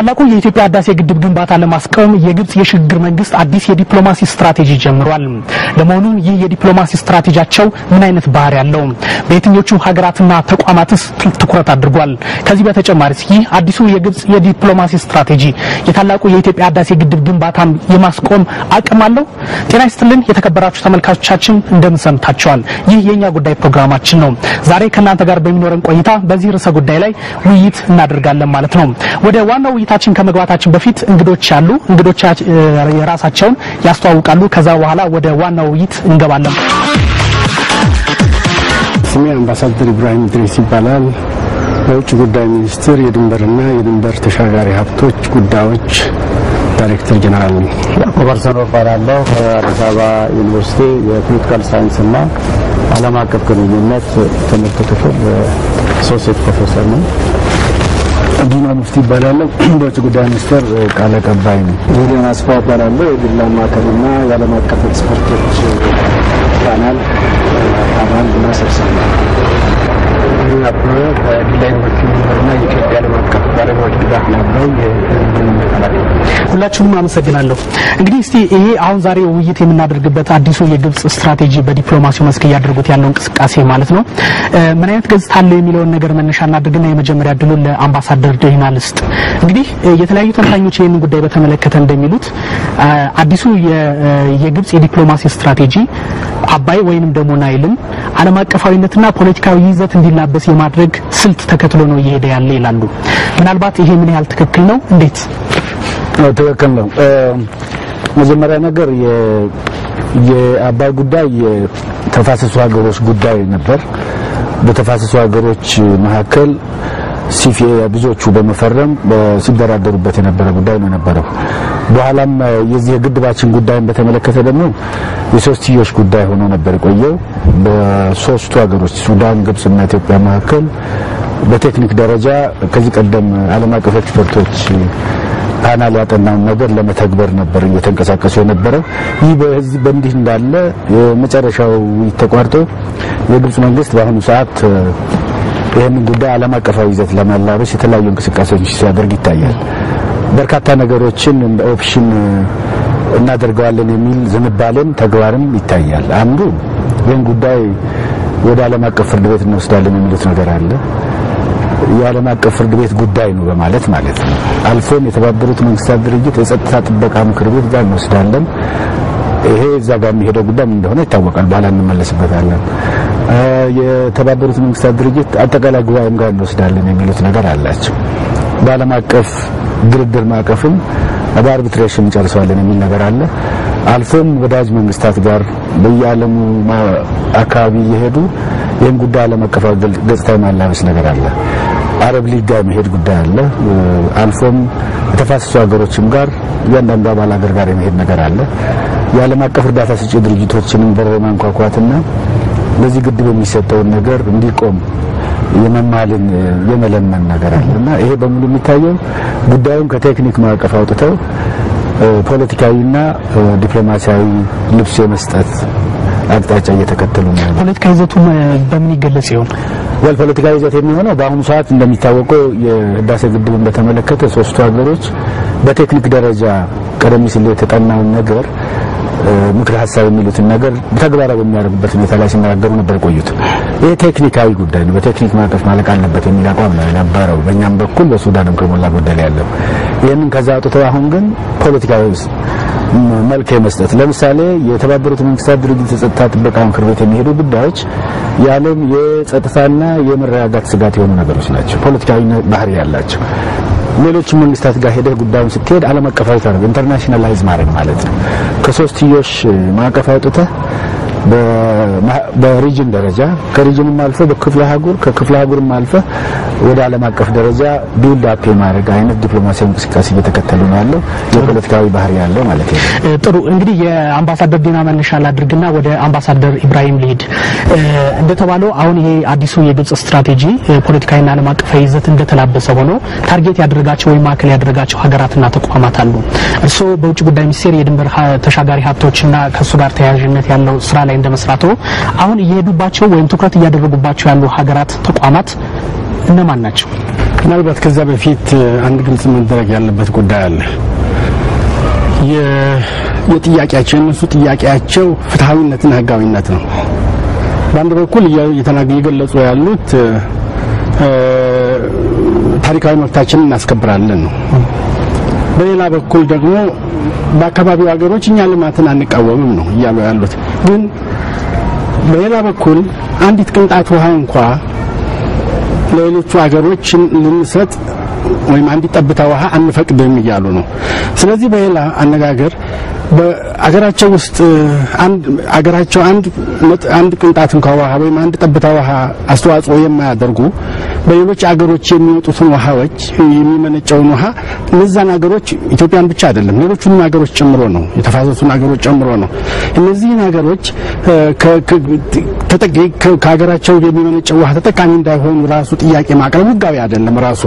የታላቁ የኢትዮጵያ ህዳሴ ግድብ ግንባታ ለማስቆም የግብጽ የሽግግር መንግስት አዲስ የዲፕሎማሲ ስትራቴጂ ጀምሯል። ለመሆኑ ይህ የዲፕሎማሲ ስትራቴጂያቸው ምን አይነት ባህሪ ያለው? በየትኞቹ ሀገራትና ተቋማትስ ትኩረት አድርጓል? ከዚህ በተጨማሪስ ይህ አዲሱ የግብጽ የዲፕሎማሲ ስትራቴጂ የታላቁ የኢትዮጵያ ህዳሴ ግድብ ግንባታን የማስቆም አቅም አለው? ጤና ይስጥልን የተከበራችሁ ተመልካቾቻችን እንደምን ሰምታችኋል? ይህ የኛ ጉዳይ ፕሮግራማችን ነው። ዛሬ ከናንተ ጋር በሚኖረን ቆይታ በዚህ ርዕሰ ጉዳይ ላይ ውይይት እናደርጋለን ማለት ነው። ወደ ዋናው ውይይታችን ከመግባታችን በፊት እንግዶች የራሳቸውን ያስተዋውቃሉ። ከዛ በኋላ ወደ ዋናው ውይይት እንገባለን። ስሜ አምባሳደር ኢብራሂም ድሬስ ይባላል። በውጭ ጉዳይ ሚኒስቴር የድንበርና የድንበር ተሻጋሪ ሀብቶች ጉዳዮች ዳይሬክተር ጀነራል ነኝ። ኦቨርሰን ወባራለሁ ከአዲስ አበባ ዩኒቨርሲቲ የፖለቲካል ሳይንስና ዓለም አቀፍ ግንኙነት ትምህርት ክፍል አሶሲየት ፕሮፌሰር ነኝ። ዲና ሙፍቲ ይባላል። በውጭ ጉዳይ ሚኒስቴር ቃል አቀባይ ነኝ። ጁሊያን አስፋ ይባላል። የግል ማዕከልና የዓለም አቀፍ ኤክስፐርቶች ፓናል አባልና ሰብሳቢ ነኝ። የኢትዮጵያ ዓለም አቀፍ ባለሙያዎች ድጋፍ ላለው ሁላችሁንም አመሰግናለሁ። እንግዲህ እስቲ ይሄ አሁን ዛሬ ውይይት የምናደርግበት አዲሱ የግብጽ ስትራቴጂ በዲፕሎማሲው መስክ ያደርጉት ያለው እንቅስቃሴ ማለት ነው ምን አይነት ገጽታ አለው የሚለውን ነገር መነሻ እናድርግና የመጀመሪያ ድሉን ለአምባሳደር ዲና ልስጥ። እንግዲህ የተለያዩ ተንታኞች ይሄንን ጉዳይ በተመለከተ እንደሚሉት አዲሱ የግብጽ የዲፕሎማሲ ስትራቴጂ አባይ ወይንም ደግሞ ናይልን ዓለም አቀፋዊነትና ፖለቲካዊ ይዘት እንዲላበስ የማድረግ ስልት ተከትሎ ነው እየሄደ ያለ ይላሉ። ምናልባት ይሄ ምን ያህል ትክክል ነው? እንዴት ትክክል ነው? መጀመሪያ ነገር የአባይ ጉዳይ የተፋሰሱ ሀገሮች ጉዳይ ነበር። በተፋሰሱ ሀገሮች መካከል ሲፊኤ ብዙዎቹ በመፈረም ሲደራደሩበት የነበረ ጉዳይ ነው የነበረው። በኋላም የዚህ የግድባችን ጉዳይን በተመለከተ ደግሞ የሶስትዮሽ ጉዳይ ሆኖ ነበር የቆየው። በሶስቱ ሀገሮች ሱዳን፣ ግብጽና ኢትዮጵያ መካከል በቴክኒክ ደረጃ ከዚህ ቀደም ዓለም አቀፍ ኤክስፐርቶች ፓናል ያጠናው ነገር ለመተግበር ነበር እየተንቀሳቀሱ የነበረው። ይህ በእንዲህ እንዳለ የመጨረሻው ተቋርጦ የግብጽ መንግስት በአሁኑ ሰዓት ይህንን ጉዳይ ዓለም አቀፋዊ ይዘት ለማላበስ የተለያዩ እንቅስቃሴዎች ሲያደርግ ይታያል። በርካታ ነገሮችን እንደ ኦፕሽን እናደርገዋለን የሚል ዝንባሌም ተግባርም ይታያል። አንዱ ይህን ጉዳይ ወደ ዓለም አቀፍ ፍርድ ቤት እንወስዳለን የሚሉት ነገር አለ። የዓለም አቀፍ ፍርድ ቤት ጉዳይ ነው በማለት ማለት ነው። አልፎም የተባበሩት መንግስታት ድርጅት የጸጥታ ጥበቃ ምክር ቤት ጋር እንወስዳለን። ይሄ እዛ ጋር የሚሄደው ጉዳይ ምን እንደሆነ ይታወቃል። በኋላ እንመለስበታለን። የተባበሩት መንግስታት ድርጅት አጠቃላይ ጉባኤም ጋር እንወስዳለን የሚሉት ነገር አላቸው። በዓለም አቀፍ ድርድር ማዕቀፍም በአርቢትሬሽን ጨርሰዋለን የሚል ነገር አለ። አልፎም ወዳጅ መንግስታት ጋር በየዓለሙ አካባቢ እየሄዱ ይህን ጉዳይ ዓለም አቀፋዊ ገጽታ የማላበስ ነገር አለ። አረብ ሊግ ጋር መሄድ ጉዳይ አለ። አልፎም የተፋሰሱ ሀገሮችም ጋር እያንዳንዱ አባል ሀገር ጋር የመሄድ ነገር አለ። የዓለም አቀፍ እርዳታ ሰጪ ድርጅቶችንም በር ማንኳኳትና ለዚህ ግድብ የሚሰጠውን ነገር እንዲቆም የመማልን የመለመን ነገር አለና ይሄ በሙሉ የሚታየው ጉዳዩን ከቴክኒክ ማዕቀፍ አውጥተው ፖለቲካዊና ዲፕሎማሲያዊ ልብስ የመስጠት አቅጣጫ እየተከተሉ ነው። ፖለቲካዊ ይዘቱ በምን ይገለጽ ይሆን? ፖለቲካዊ ይዘት የሚሆነው በአሁኑ ሰዓት እንደሚታወቀው የህዳሴ ግድብን በተመለከተ ሶስቱ ሀገሮች በቴክኒክ ደረጃ ቀደም ሲል የተጠናውን ነገር ምክር ሀሳብ የሚሉትን ነገር ተግባራዊ በሚያደርጉበት ሁኔታ ላይ ሲናገሩ ነበር ቆዩት። ይሄ ቴክኒካዊ ጉዳይ ነው፣ በቴክኒክ ማዕቀፍ ማለቅ አለበት የሚል አቋም ነው የነበረው። በእኛም በኩል በሱዳንም ከሞላ ጎደል ያለው ይሄንን ከዛ አውጥተው አሁን ግን ፖለቲካዊ መልክ የመስጠት ለምሳሌ የተባበሩት መንግስታት ድርጅት የጸጥታ ጥበቃ ምክር ቤት የሚሄዱ ጉዳዮች የዓለም የጸጥታና የመረጋጋት ስጋት የሆኑ ነገሮች ናቸው፣ ፖለቲካዊ ባህሪ ያላቸው። ሌሎች መንግስታት ጋር ሄደህ ጉዳዩን ስትሄድ ዓለም አቀፋዊ ታርገ ኢንተርናሽናላይዝ ማድረግ ማለት ነው። ከሶስትዮሽ ማዕቀፍ አውጥተህ በሪጅን ደረጃ ከሪጅንም አልፎ በክፍለ አህጉር ከክፍለ አህጉርም አልፎ ወደ ዓለም አቀፍ ደረጃ ቢልድ አፕ የማድረግ አይነት ዲፕሎማሲያዊ እንቅስቃሴ እየተከተሉ ነው ያለው የፖለቲካዊ ባህሪ ያለው ማለት ነው። ጥሩ እንግዲህ የአምባሳደር ዲና መነሻል አድርግና ወደ አምባሳደር ኢብራሂም ልሂድ። እንደተባለው አሁን ይሄ አዲሱ የግብጽ ስትራቴጂ ፖለቲካዊና ዓለም አቀፋዊ ይዘት እንደተላበሰ ሆኖ ታርጌት ያደረጋቸው ወይ ማዕከል ያደረጋቸው ሀገራትና ተቋማት አሉ። እርሶ በውጭ ጉዳይ ሚኒስቴር የድንበር ተሻጋሪ ሀብቶችና ከሱ ጋር ተያያዥነት ያለው ስራ ላይ እንደመስራቱ አሁን እየሄዱባቸው ወይም ትኩረት እያደረጉባቸው ያሉ ሀገራት ተቋማት እነማን ናቸው? ምናልባት ከዛ በፊት አንድ ግልጽ መደረግ ያለበት ጉዳይ አለ። የጥያቄያቸው እነሱ ጥያቄያቸው ፍትሃዊነትና ህጋዊነት ነው። በአንድ በኩል እየገለጹ ያሉት ታሪካዊ መብታችንን እናስከብራለን ነው። በሌላ በኩል ደግሞ በአካባቢው ሀገሮች እኛ ልማትን አንቃወምም ነው እያሉ ያሉት። ግን በሌላ በኩል አንዲት ቅንጣት ውሃ እንኳን ለሌሎቹ ሀገሮች ልንሰጥ ወይም አንዲት ጠብታ ውሃ አንፈቅድም እያሉ ነው። ስለዚህ በሌላ አነጋገር በአገራቸው ውስጥ አገራቸው አንድ ቅንጣት እንኳን ውሃ ወይም አንድ ጠብታ ውሃ አስተዋጽኦ የማያደርጉ በሌሎች አገሮች የሚወጡትን ውሃዎች የሚመነጨውን ውሃ እነዛን አገሮች ኢትዮጵያን ብቻ አይደለም ሌሎቹንም አገሮች ጨምሮ ነው የተፋሰሱን አገሮች ጨምሮ ነው እነዚህን አገሮች ከሀገራቸው የሚመነጨው ውሃ ተጠቃሚ እንዳይሆኑ ራሱ ጥያቄ ማቅረብ ህጋዊ አይደለም ራሱ።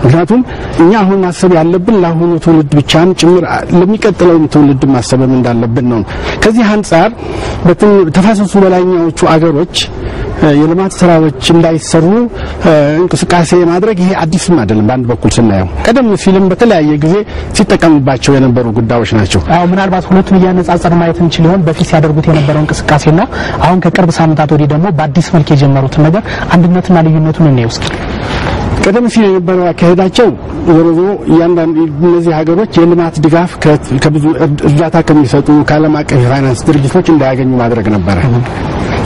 ምክንያቱም እኛ አሁን ማሰብ ያለብን ለአሁኑ ትውልድ ብቻም ጭምር ለሚቀጥለው ትውልድ ማሰብም እንዳለብን ነው። ከዚህ አንፃር ተፋሰሱ በላይኛዎቹ አገሮች የልማት ስራዎች እንዳይሰሩ እንቅስቃሴ ማድረግ ይሄ አዲስም አይደለም። በአንድ በኩል ስናየው ቀደም ሲልም በተለያየ ጊዜ ሲጠቀሙባቸው የነበሩ ጉዳዮች ናቸው። አዎ ምናልባት ሁለቱን እያነጻጸር ማየት እንችል ይሆን በፊት ሲያደርጉት የነበረው እንቅስቃሴና አሁን ከቅርብ ሳምንታት ወዲህ ደግሞ በአዲስ መልክ የጀመሩት ነገር አንድነትና ልዩነቱን እንየው እስኪ። ቀደም ሲል የነበረው አካሄዳቸው ዞሮ እያንዳንዱ እነዚህ ሀገሮች የልማት ድጋፍ ከብዙ እርዳታ ከሚሰጡ ከዓለም አቀፍ የፋይናንስ ድርጅቶች እንዳያገኙ ማድረግ ነበረ።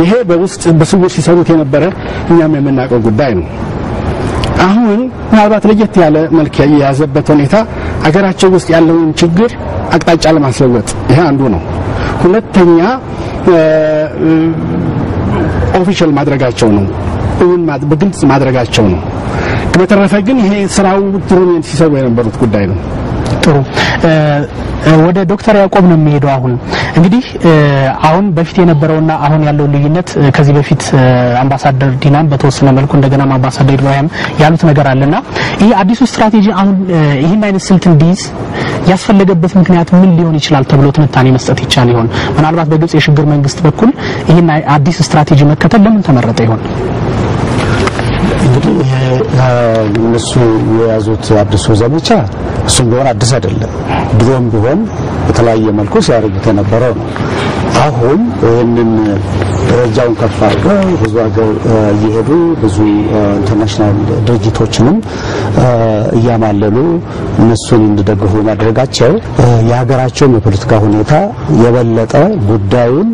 ይሄ በውስጥ በስውር ሲሰሩት የነበረ እኛም የምናውቀው ጉዳይ ነው። አሁን ምናልባት ለየት ያለ መልክ የያዘበት ሁኔታ ሀገራቸው ውስጥ ያለውን ችግር አቅጣጫ ለማስለወጥ ይሄ አንዱ ነው። ሁለተኛ ኦፊሻል ማድረጋቸው ነው፣ በግልጽ ማድረጋቸው ነው። በተረፈ ግን ይሄ ስራው ጥሩን ሲሰሩ የነበሩት ጉዳይ ነው። ጥሩ ወደ ዶክተር ያዕቆብ ነው የሚሄደው። አሁን እንግዲህ አሁን በፊት የነበረውና አሁን ያለው ልዩነት ከዚህ በፊት አምባሳደር ዲናም በተወሰነ መልኩ እንደገና አምባሳደር ኢብራሂም ያሉት ነገር አለና ይሄ አዲሱ ስትራቴጂ አሁን ይሄን አይነት ስልት እንዲይዝ ያስፈለገበት ምክንያት ምን ሊሆን ይችላል ተብሎ ትንታኔ መስጠት ይቻል ይሆን? ምናልባት በግብጽ የሽግግር መንግስት በኩል ይሄን አዲስ ስትራቴጂ መከተል ለምን ተመረጠ ይሆን? እንግዲህ እነሱ የያዙት አዲሱ ዘመቻ እሱም ቢሆን አዲስ አይደለም። ድሮም ቢሆን በተለያየ መልኩ ሲያደርጉት የነበረው ነው። አሁን ይህንን ደረጃውን ከፍ አድርገው ብዙ ሀገር እየሄዱ ብዙ ኢንተርናሽናል ድርጅቶችንም እያማለሉ እነሱን እንዲደግፉ ማድረጋቸው የሀገራቸውን የፖለቲካ ሁኔታ የበለጠ ጉዳዩን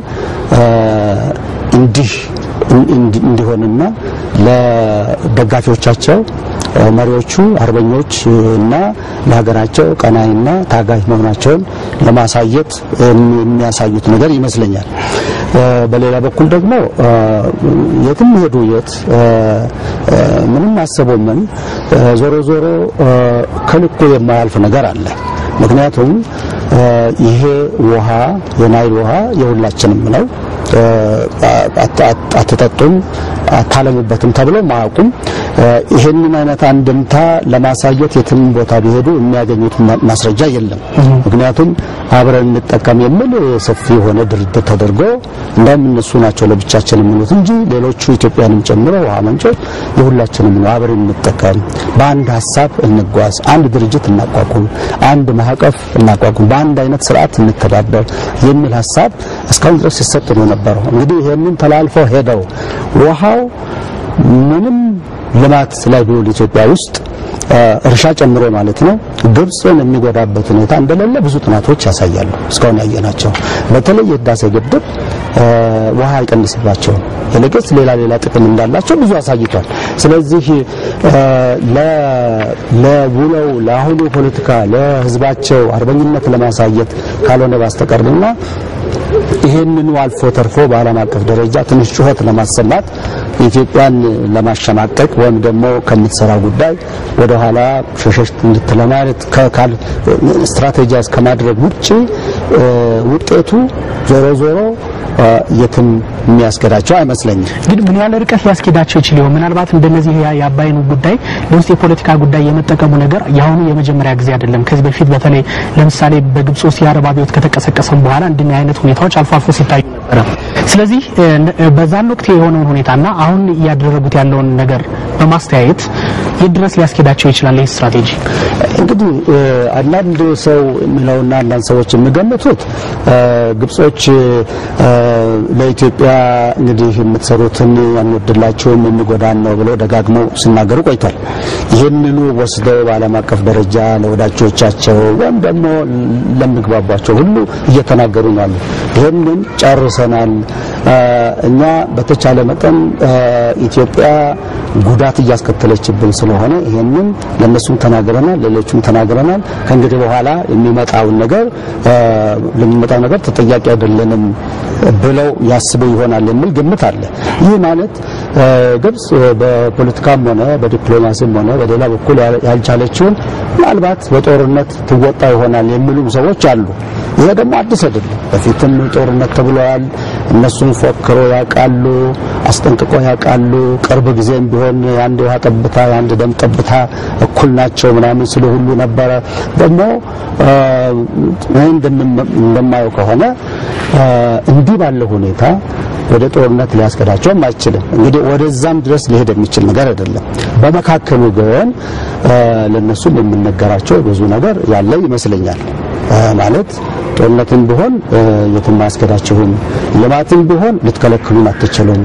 እንዲሆንና ለደጋፊዎቻቸው መሪዎቹ አርበኞች እና ለሀገራቸው ቀናይና ታጋይ መሆናቸውን ለማሳየት የሚያሳዩት ነገር ይመስለኛል። በሌላ በኩል ደግሞ የትም ሄዱ ምንም አሰበው ምን ዞሮ ከልኩ የማያልፍ ነገር አለ። ምክንያቱም ይሄ ውሃ የናይል ውሃ የሁላችንም ነው። አትጠጡም አታለሙበትም ተብሎ ማያውቁም። ይሄንን አይነት አንድምታ ለማሳየት የትም ቦታ ቢሄዱ የሚያገኙት ማስረጃ የለም። ምክንያቱም አብረን እንጠቀም የሚል ሰፊ የሆነ ድርድር ተደርጎ እንደም እነሱ ናቸው ለብቻችን የሚሉት እንጂ ሌሎቹ ኢትዮጵያንም ጨምሮ ውሃ መንጮች የሁላችንም ነው። አብረን እንጠቀም፣ በአንድ ሐሳብ እንጓዝ፣ አንድ ድርጅት እናቋቁም፣ አንድ ማዕቀፍ እናቋቁም፣ በአንድ አይነት ስርዓት እንተዳደር የሚል ሐሳብ እስካሁን ድረስ ሲሰጥ ነው የነበረው። እንግዲህ ይሄንን ተላልፈው ሄደው ውሃው ምንም ልማት ላይ ቢውል ኢትዮጵያ ውስጥ እርሻ ጨምሮ ማለት ነው ግብጽን የሚጎዳበት ሁኔታ እንደሌለ ብዙ ጥናቶች ያሳያሉ። እስካሁን ያየናቸው በተለይ የህዳሴ ግድብ ውሃ አይቀንስባቸው ለግብጽ ሌላ ጥቅም እንዳላቸው ብዙ አሳይቷል። ስለዚህ ለውለው ለአሁኑ ፖለቲካ ለህዝባቸው አርበኝነት ለማሳየት ካልሆነ ባስተቀርና ይሄንን አልፎ ተርፎ በዓለም አቀፍ ደረጃ ትንሽ ጩኸት ለማሰማት ኢትዮጵያን ለማሸማቀቅ ወይም ደግሞ ከምትሰራው ጉዳይ ወደ ኋላ ሸሸሽ እንድትለማለት ስትራቴጂያስ ከማድረግ ውጪ ውጤቱ ዞሮ የትም የሚያስገዳቸው አይመስለኝም። ግን ምን ያለ ርቀት ያስኬዳቸው ይችላል ይሆን? ምናልባት እንደነዚህ የአባይኑ ጉዳይ ለውስጥ የፖለቲካ ጉዳይ የመጠቀሙ ነገር ያሁኑ የመጀመሪያ ጊዜ አይደለም። ከዚህ በፊት በተለይ ለምሳሌ በግብጽ ውስጥ የአረብ አብዮት ከተቀሰቀሰም በኋላ እንደዚህ አይነት ሁኔታዎች አልፎ ሲታዩ ነበር። ስለዚህ በዛን ወቅት የሆነውን ሁኔታና አሁን ያደረጉት ያለውን ነገር በማስተያየት የድረስ ሊያስኬዳቸው ይችላል ይህ ስትራቴጂ? እንግዲህ አንዳንድ ሰው የሚለውና አንዳንድ ሰዎች የሚገምቱት ግብጾች ለኢትዮጵያ እንግዲህ የምትሰሩትን አንወድላችሁም የሚጎዳን ነው ብለው ደጋግመው ሲናገሩ ቆይቷል። ይሄንኑ ወስደው በዓለም አቀፍ ደረጃ ለወዳጆቻቸው ወይም ደግሞ ለሚግባባቸው ሁሉ እየተናገሩ ነው። ይሄንን ጨርሰናል፣ እኛ በተቻለ መጠን ኢትዮጵያ ጉዳት እያስከተለችብን ስለሆነ ይሄንን ለነሱም ተናግረናል፣ ለሌሎችም ተናግረናል። ከእንግዲህ በኋላ የሚመጣው ነገር ተጠያቂ አይደለንም ብለው ያስቡ ይሆናል የሚል ግምት አለ። ይህ ማለት ግብጽ በፖለቲካም ሆነ በዲፕሎማሲም ሆነ በሌላ በኩል ያልቻለችውን ምናልባት በጦርነት ትወጣ ይሆናል የሚሉ ሰዎች አሉ። ይሄ ደግሞ አዲስ አይደለም። በፊትም ጦርነት ተብሏል። እነሱም ፎክሮ ያውቃሉ፣ አስጠንቅቆ ያውቃሉ። ቅርብ ጊዜም ቢሆን አንድ ውሃ ጠብታ አንድ ደም ጠብታ እኩል ናቸው ምናምን ስለ ሁሉ ነበረ። ደግሞ እንደማየው ከሆነ እንዲህ ባለው ሁኔታ ወደ ጦርነት ሊያስከዳቸው አይችልም። እንግዲህ ወደዛም ድረስ ሊሄድ የሚችል ነገር አይደለም። በመካከሉ ግን ለነሱ የምንነገራቸው ብዙ ነገር ያለ ይመስለኛል። ማለት ጦርነትን ቢሆን የትም አያስከዳችሁም፣ ልማትን ቢሆን ልትከለክሉን አትችሉም፣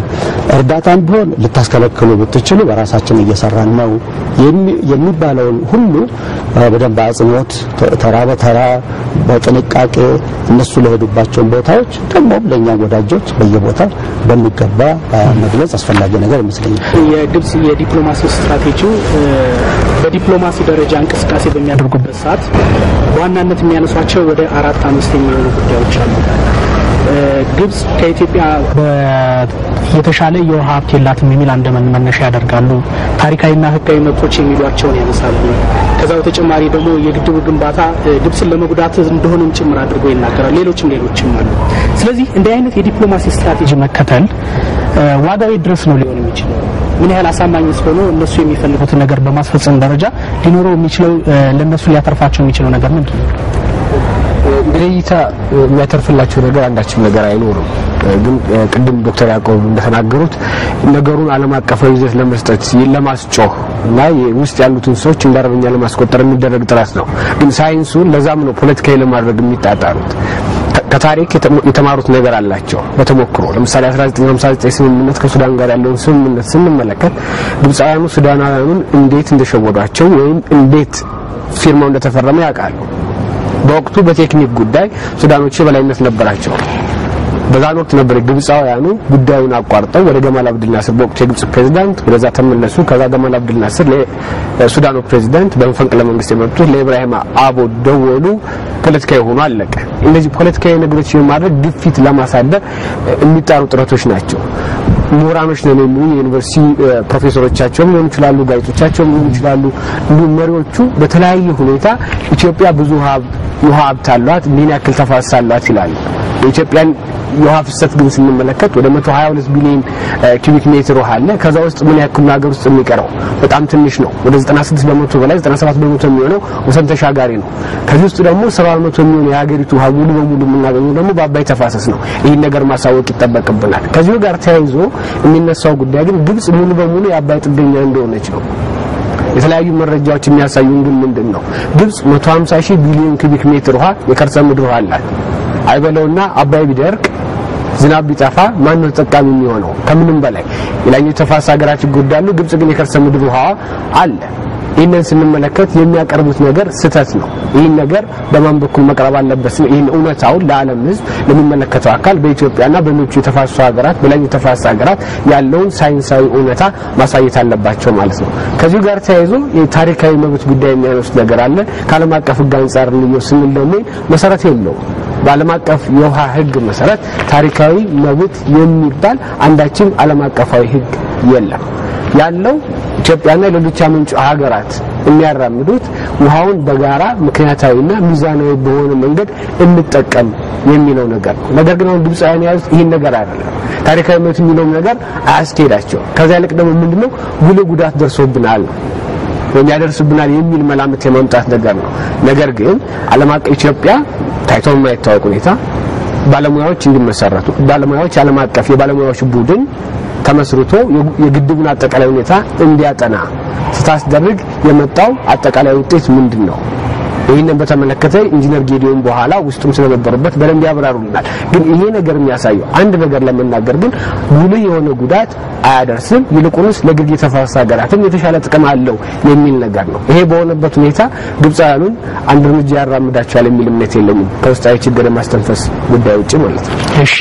እርዳታን ቢሆን ልታስከለክሉ ብትችሉ በራሳችን እየሰራን ነው የሚባለውን ሁሉ በደንብ አጽንኦት ተራ በተራ በጥንቃቄ እነሱ ለሄዱባቸው ቦታዎች ደግሞ ለኛ ወዳጆች በየቦታው በሚገባ መግለጽ አስፈላጊ ነገር ይመስለኛል። የግብጽ የዲፕሎማሲ ስትራቴጂው በዲፕሎማሲ ደረጃ እንቅስቃሴ በሚያደርጉበት ሰዓት በዋናነት የሚያነሷቸው ወደ 4-5 የሚሆኑ ጉዳዮች አሉ። ግብጽ ከኢትዮጵያ የተሻለ የውሃ ሀብት የላትም የሚል አንድ መነሻ ያደርጋሉ። ታሪካዊና ህጋዊ መብቶች የሚሏቸውን ያነሳሉ። ከዛ በተጨማሪ ደግሞ የግድቡ ግንባታ ግብጽን ለመጉዳት እንደሆነም ጭምር አድርጎ ይናገራል። ሌሎችም አሉ። ስለዚህ እንደ አይነት የዲፕሎማሲ ስትራቴጂ መከተል ዋጋው ድረስ ነው ሊሆን የሚችለው። ምን ያህል አሳማኝስ ሆኖ እነሱ የሚፈልጉትን ነገር በማስፈጸም ደረጃ ሊኖረው የሚችለው ለነሱ ሊያተርፋቸው የሚችለው ነገር ምንድን ነው? እንግዲህ የሚያተርፍላቸው ነገር አንዳችም ነገር አይኖርም። ግን ቅድም ዶክተር ያዕቆብ እንደተናገሩት ነገሩን ዓለም አቀፋዊ ይዘት ለመስጠት ለማስጮህ እና ውስጥ ያሉትን ሰዎች እንዳርበኛ ለማስቆጠር የሚደረግ ጥረት ነው። ግን ሳይንሱን ለዛም ነው ፖለቲካዊ ለማድረግ የሚጣጣሩት። ከታሪክ የተማሩት ነገር አላቸው በተሞክሮ። ለምሳሌ 1959 ስምምነት ከሱዳን ጋር ያለውን ስምምነት ስንመለከት ግብጻውያኑ ሱዳናውያኑን እንዴት እንደሸወዷቸው ወይም እንዴት ፊርማው እንደተፈረመ ያውቃሉ። በወቅቱ በቴክኒክ ጉዳይ ሱዳኖች በላይነት ነበራቸው። በዛን ወቅት ነበር ግብጻውያኑ ጉዳዩን አቋርጠው ወደ ገማል አብዱል ናስር በወቅቱ የግብጽ ፕሬዝዳንት ወደዛ ተመለሱ። ከዛ ገማል አብዱል ናስር ለሱዳኑ ፕሬዝዳንት በመፈንቅለ መንግስት የመጡት ለኢብራሂም አቦ ደወሉ። ፖለቲካዊ ሆኖ አለቀ። እነዚህ ፖለቲካዊ ነገሮች የማድረግ ግፊት ለማሳደር የሚጣሩ ጥረቶች ናቸው። ምሁራኖች ነን የሚሉ የዩኒቨርሲቲ ፕሮፌሰሮቻቸውም ሊሆኑ ይችላሉ፣ ጋዜጦቻቸውም ሊሆኑ ይችላሉ። እንዲሁም መሪዎቹ በተለያየ ሁኔታ ኢትዮጵያ ብዙ ውሃ ሀብት አላት፣ ምን ያክል ተፋሰስ አላት ይላሉ። የኢትዮጵያን የውሃ ፍሰት ግን ስንመለከት ወደ 122 ቢሊዮን ኪዩቢክ ሜትር ውሃ አለ። ከዛ ውስጥ ምን ያክል ሀገር ውስጥ የሚቀረው በጣም ትንሽ ነው። ወደ 96% በላይ 97% የሚሆነው ወሰን ተሻጋሪ ነው። ከዚህ ውስጥ ደግሞ 70% የሚሆነው የሀገሪቱ ውሃ ሙሉ በሙሉ የምናገኘው ደግሞ በአባይ ተፋሰስ ነው። ይህን ነገር ማሳወቅ ይጠበቅብናል። ከዚሁ ጋር ተያይዞ የሚነሳው ጉዳይ ግን ግብጽ ሙሉ በሙሉ የአባይ ጥገኛ እንደሆነች ነው። የተለያዩ መረጃዎች የሚያሳዩን ግን ምንድነው? ግብጽ 150 ቢሊዮን ኪዩቢክ ሜትር ውሃ የከርሰ ምድር ውሃ አላት። አይበለውና አባይ ቢደርቅ ዝናብ ቢጠፋ ማን ነው ተጠቃሚ የሚሆነው? ከምንም በላይ የላይኛው ተፋሰስ ሀገራት ይጎዳሉ። ግብጽ ግን የከርሰ ምድር ውሃ አለ። ይህንን ስንመለከት የሚያቀርቡት ነገር ስህተት ነው። ይህን ነገር በማን በኩል መቅረብ አለበት? ይህን እውነታውን ለዓለም ሕዝብ ለሚመለከተው አካል በኢትዮጵያና በሌሎች የተፋሰሱ ሀገራት በላይኛው ተፋሰስ ሀገራት ያለውን ሳይንሳዊ እውነታ ማሳየት አለባቸው ማለት ነው። ከዚሁ ጋር ተያይዞ የታሪካዊ መብት ጉዳይ የሚያነሱት ነገር አለ። ከዓለም አቀፍ ሕግ አንጻር ልዩ ስንል ደግሞ መሰረት የለውም። በዓለም አቀፍ የውሃ ሕግ መሰረት ታሪካዊ መብት የሚባል አንዳችም ዓለም አቀፋዊ ሕግ የለም። ያለው ኢትዮጵያና ሌሎች አመንጭ ሀገራት የሚያራምዱት ውሃውን በጋራ ምክንያታዊና ሚዛናዊ በሆነ መንገድ እንጠቀም የሚለው ነገር ነው። ነገር ግን አሁን ግብጻውያን ያሉት ይሄን ነገር አይደለም። ታሪካዊ መብት የሚለው ነገር አያስኬዳቸው። ከዛ ይልቅ ደግሞ ምንድነው ጉልህ ጉዳት ደርሶብናል የሚያደርስብናል የሚል መላምት የማምጣት ነገር ነው። ነገር ግን ዓለም አቀፍ ኢትዮጵያ ታይቶ የማይታወቅ ሁኔታ ባለሙያዎች እንዲመሰረቱ ባለሙያዎች ዓለም አቀፍ የባለሙያዎች ቡድን ተመስርቶ የግድቡን አጠቃላይ ሁኔታ እንዲያጠና ስታስደርግ የመጣው አጠቃላይ ውጤት ምንድነው? ይሄንን በተመለከተ ኢንጂነር ጌዲዮን በኋላ ውስጡም ስለነበረበት በደንብ ያብራሩልናል። ግን ይሄ ነገር የሚያሳየው አንድ ነገር ለመናገር ግን ጉልህ የሆነ ጉዳት አያደርስም፣ ይልቁንስ ለግርጌ ተፋሰስ ሀገራትም የተሻለ ጥቅም አለው የሚል ነገር ነው። ይሄ በሆነበት ሁኔታ ግብፃውያኑን አንድ እርምጃ ያራምዳቸዋል የሚል እምነት የለኝም ከውስጣዊ ችግር የማስተንፈስ ጉዳይ ውጪ ማለት ነው። እሺ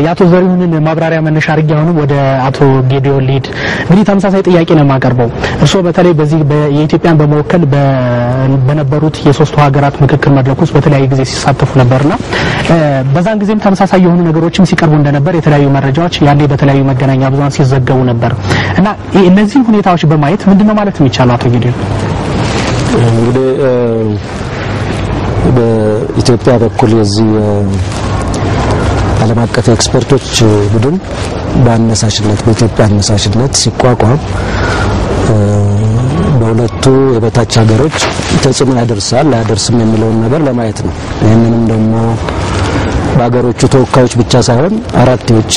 የአቶ ዘሪሁንን ማብራሪያ መነሻ አድርጌ አሁንም ወደ አቶ ጌዲዮን ሊድ እንግዲህ ተመሳሳይ ጥያቄ ነው የማቀርበው። እርሶ በተለይ በዚህ የኢትዮጵያን በመወከል በነበሩ የሶስቱ ሀገራት ምክክር መድረክ ውስጥ በተለያየ ጊዜ ሲሳተፉ ነበርና በዛን ጊዜም ተመሳሳይ የሆኑ ነገሮችም ሲቀርቡ እንደነበር የተለያዩ መረጃዎች ያኔ በተለያዩ መገናኛ ብዙሃን ሲዘገቡ ነበር እና እነዚህ ሁኔታዎች በማየት ምንድነው ማለት የሚቻለው አቶ ጌዲዮን? እንግዲህ በኢትዮጵያ በኩል የዚህ ዓለም አቀፍ ኤክስፐርቶች ቡድን በአነሳሽነት በኢትዮጵያ አነሳሽነት ሲቋቋም በሁለቱ የበታች ሀገሮች ተጽዕኖ ያደርሳል አያደርስም የሚለውን ነገር ለማየት ነው። ይሄንንም ደግሞ በሀገሮቹ ተወካዮች ብቻ ሳይሆን አራት የውጭ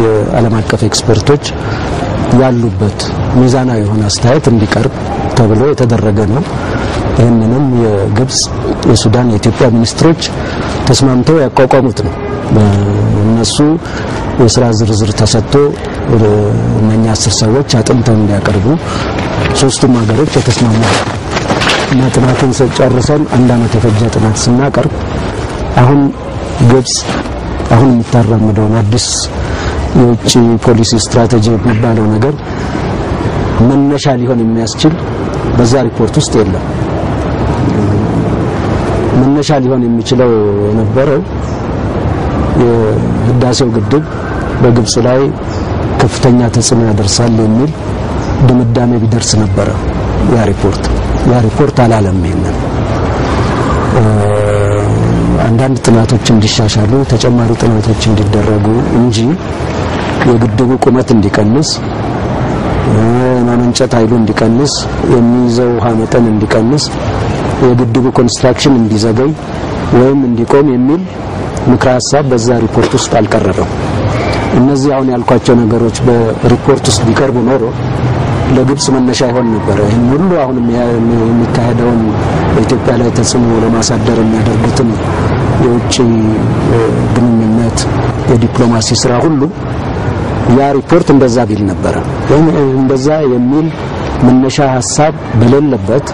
የዓለም አቀፍ ኤክስፐርቶች ያሉበት ሚዛናዊ የሆነ አስተያየት እንዲቀርብ ተብሎ የተደረገ ነው። ይሄንንም የግብጽ፣ የሱዳን፣ የኢትዮጵያ ሚኒስትሮች ተስማምተው ያቋቋሙት ነው። እነሱ የሥራ ዝርዝር ተሰጥቶ እነኛ 10 ሰዎች አጥንተው እንዲያቀርቡ ሶስቱም ሀገሮች የተስማሙ እና ጥናቱን ጨርሰን አንድ አመት የፈጀ ጥናት ስናቀርብ አሁን ግብጽ አሁን የምታራምደውን አዲስ የውጭ ፖሊሲ ስትራቴጂ የሚባለው ነገር መነሻ ሊሆን የሚያስችል በዛ ሪፖርት ውስጥ የለም። መነሻ ሊሆን የሚችለው የነበረው የህዳሴው ግድብ በግብጽ ላይ ከፍተኛ ተጽዕኖ ያደርሳል የሚል ድምዳሜ ቢደርስ ነበር ያ ሪፖርት አላለም። ይሄንን አንዳንድ ጥናቶች እንዲሻሻሉ ተጨማሪ ጥናቶች እንዲደረጉ እንጂ የግድቡ ቁመት እንዲቀንስ ማመንጨት ኃይሉ እንዲቀንስ የሚይዘው ውሃ መጠን እንዲቀንስ የግድቡ ኮንስትራክሽን እንዲዘገይ ወይም እንዲቆም የሚል ምክረ ሀሳብ በዛ ሪፖርት ውስጥ አልቀረበም። እነዚህ አሁን ያልኳቸው ነገሮች በሪፖርት ውስጥ ቢቀርቡ ኖሮ ለግብጽ መነሻ ይሆን ነበር። ይሄን ሁሉ አሁን የሚካሄደውን በኢትዮጵያ ላይ ተጽዕኖ ለማሳደር የሚያደርጉትን የውጭ ግንኙነት የዲፕሎማሲ ስራ ሁሉ ያ ሪፖርት እንደዛ ቢል ነበር። እንደዛ የሚል መነሻ ሀሳብ በሌለበት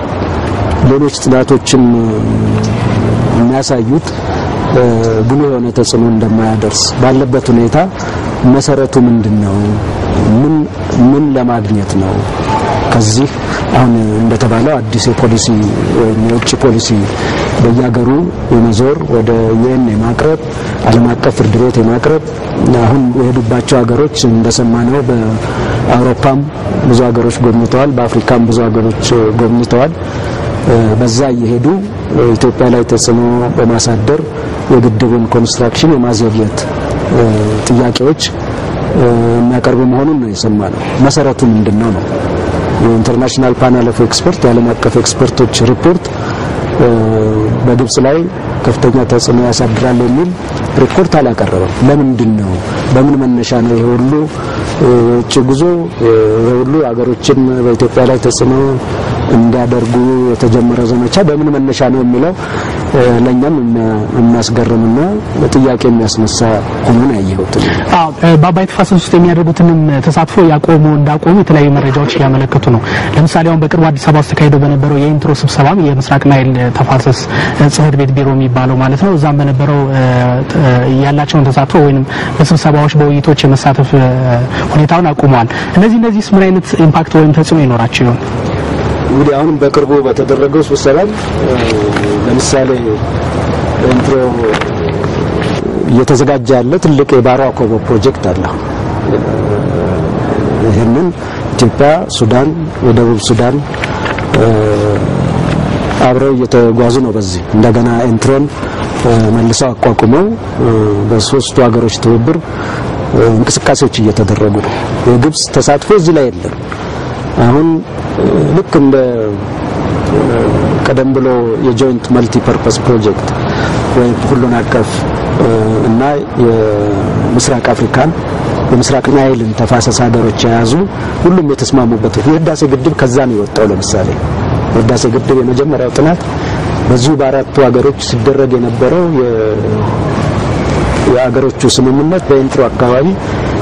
ሌሎች ጥናቶችን የሚያሳዩት ጉልህ የሆነ ተጽዕኖ እንደማያደርስ ባለበት ሁኔታ መሰረቱ ምንድነው? ምን ለማግኘት ነው? ከዚህ አሁን እንደተባለው አዲስ የፖሊሲ ወይም የውጭ ፖሊሲ በየሀገሩ የመዞር ወደ ዩኤን የማቅረብ ዓለም አቀፍ ፍርድ ቤት የማቅረብ አሁን የሄዱባቸው ሀገሮች እንደሰማነው በአውሮፓም ብዙ ሀገሮች ጎብኝተዋል፣ በአፍሪካም ብዙ ሀገሮች ጎብኝተዋል። በዛ እየሄዱ ኢትዮጵያ ላይ ተጽዕኖ በማሳደር የግድቡን ኮንስትራክሽን የማዘግየት ጥያቄዎች የሚያቀርቡ መሆኑን ነው የሰማነው። መሰረቱ ምንድነው ነው? የኢንተርናሽናል ፓናል ኦፍ ኤክስፐርት የዓለም አቀፍ ኤክስፐርቶች ሪፖርት በግብጽ ላይ ከፍተኛ ተጽዕኖ ያሳድራል የሚል ሪፖርት አላቀረበም። ለምንድነው? በምን መነሻ ነው ይሄ ሁሉ የውጭ ጉዞ ሁሉ ሀገሮችን በኢትዮጵያ ላይ ተጽዕኖ እንዲያደርጉ የተጀመረ ዘመቻ በምን መነሻ ነው የሚለው ለኛም የሚያስገርምና ጥያቄ የሚያስነሳ ሆኖ ነው ያየሁት። በአባይ ተፋሰስ ውስጥ የሚያደርጉትንም ተሳትፎ እንዳቆሙ የተለያዩ መረጃዎች ያመለክቱ ነው። ለምሳሌ አሁን በቅርቡ አዲስ አበባ ውስጥ ተካሂዶ በነበረው የኢንትሮ ስብሰባም የምስራቅ ናይል ተፋሰስ ጽህፈት ቤት ቢሮ የሚባለው ማለት ነው እዛም በነበረው ያላቸውን ተሳትፎ ወይንም በስብሰባዎች በውይይቶች የመሳተፍ ሁኔታውን አቁመዋል። እነዚህ ምን አይነት ኢምፓክት ወይም ተጽዕኖ ይኖራቸው ይሆን? እንግዲህ አሁን በቅርቡ በተደረገው ስብሰባ ለምሳሌ ኢንትሮ እየተዘጋጀ ያለ ትልቅ የባሮ አኮቦ ፕሮጀክት አለ። ይሄንን ኢትዮጵያ፣ ሱዳን፣ የደቡብ ሱዳን አብረው እየተጓዙ ነው። በዚህ እንደገና ኢንትሮን መልሰው አቋቁመው በሶስቱ ሀገሮች ትብብር እንቅስቃሴዎች እየተደረጉ ነው። የግብጽ ተሳትፎ እዚህ ላይ የለም። አሁን ልክ እንደ ቀደም ብሎ የጆይንት መልቲ ፐርፐስ ፕሮጀክት ወይ ሁሉን አቀፍ እና የምስራቅ አፍሪካን የምስራቅ ናይልን ተፋሰስ ሀገሮች የያዙ ሁሉም የተስማሙበት የህዳሴ ግድብ ከዛ ነው የወጣው። ለምሳሌ የህዳሴ ግድብ የመጀመሪያው ጥናት በዚሁ በአራቱ ሀገሮች ሲደረግ የነበረው የሀገሮቹ ስምምነት በኢንትሮ አካባቢ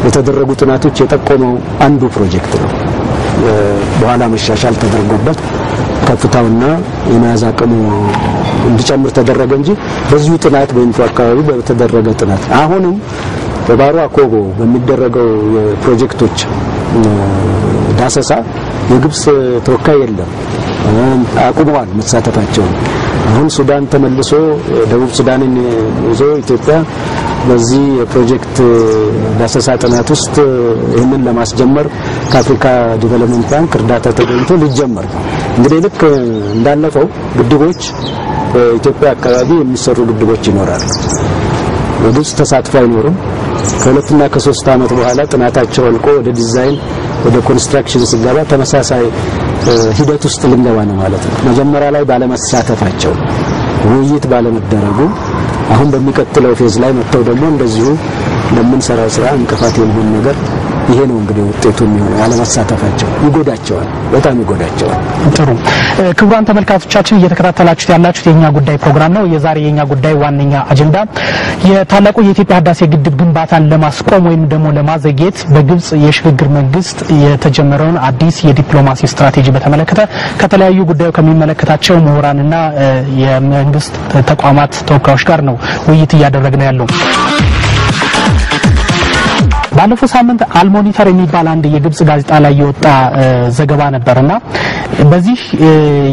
የተደረጉ ጥናቶች የጠቆመው አንዱ ፕሮጀክት ነው። በኋላ መሻሻል ተደርጎበት ከፍታውና የመያዝ አቅሙ እንዲጨምር ተደረገ እንጂ በዚሁ ጥናት በኢንትሮ አካባቢ በተደረገ ጥናት አሁንም በባሮ አኮቦ በሚደረገው የፕሮጀክቶች ዳሰሳ የግብጽ ተወካይ የለም፣ አቁመዋል መሳተፋቸው። አሁን ሱዳን ተመልሶ ደቡብ ሱዳንን ይዞ ኢትዮጵያ በዚህ የፕሮጀክት ዳሰሳ ጥናት ውስጥ ይህንን ለማስጀመር ከአፍሪካ ዲቨሎፕመንት ባንክ እርዳታ ተገኝቶ ሊጀመር ነው። እንግዲህ ልክ እንዳለፈው ግድቦች በኢትዮጵያ አካባቢ የሚሰሩ ግድቦች ይኖራሉ። በግብጽ ተሳትፎ አይኖርም። ከሁለትና ከ3 አመት በኋላ ጥናታቸው አልቆ ወደ ዲዛይን ወደ ኮንስትራክሽን ሲገባ ተመሳሳይ ሂደት ውስጥ ልንገባ ነው ማለት ነው። መጀመሪያ ላይ ባለመሳተፋቸው ውይይት ባለመደረጉ አሁን በሚቀጥለው ፌዝ ላይ መጥተው ደግሞ እንደዚሁ ለምንሰራው ስራ እንቅፋት የሚሆን ነገር ይሄ ነው እንግዲህ ውጤቱ የሚሆነው። ያለመሳተፋቸው ይጎዳቸዋል፣ በጣም ይጎዳቸዋል። ጥሩ ክቡራን ተመልካቾቻችን እየተከታተላችሁት ያላችሁት የኛ ጉዳይ ፕሮግራም ነው። የዛሬ የኛ ጉዳይ ዋነኛ አጀንዳ የታላቁ የኢትዮጵያ ህዳሴ ግድብ ግንባታን ለማስቆም ወይም ደግሞ ለማዘግየት በግብጽ የሽግግር መንግስት የተጀመረውን አዲስ የዲፕሎማሲ ስትራቴጂ በተመለከተ ከተለያዩ ጉዳዩ ከሚመለከታቸው ምሁራንና የመንግስት ተቋማት ተወካዮች ጋር ነው ውይይት እያደረግን ያለው። ባለፈው ሳምንት አልሞኒተር የሚባል አንድ የግብጽ ጋዜጣ ላይ የወጣ ዘገባ ነበርና በዚህ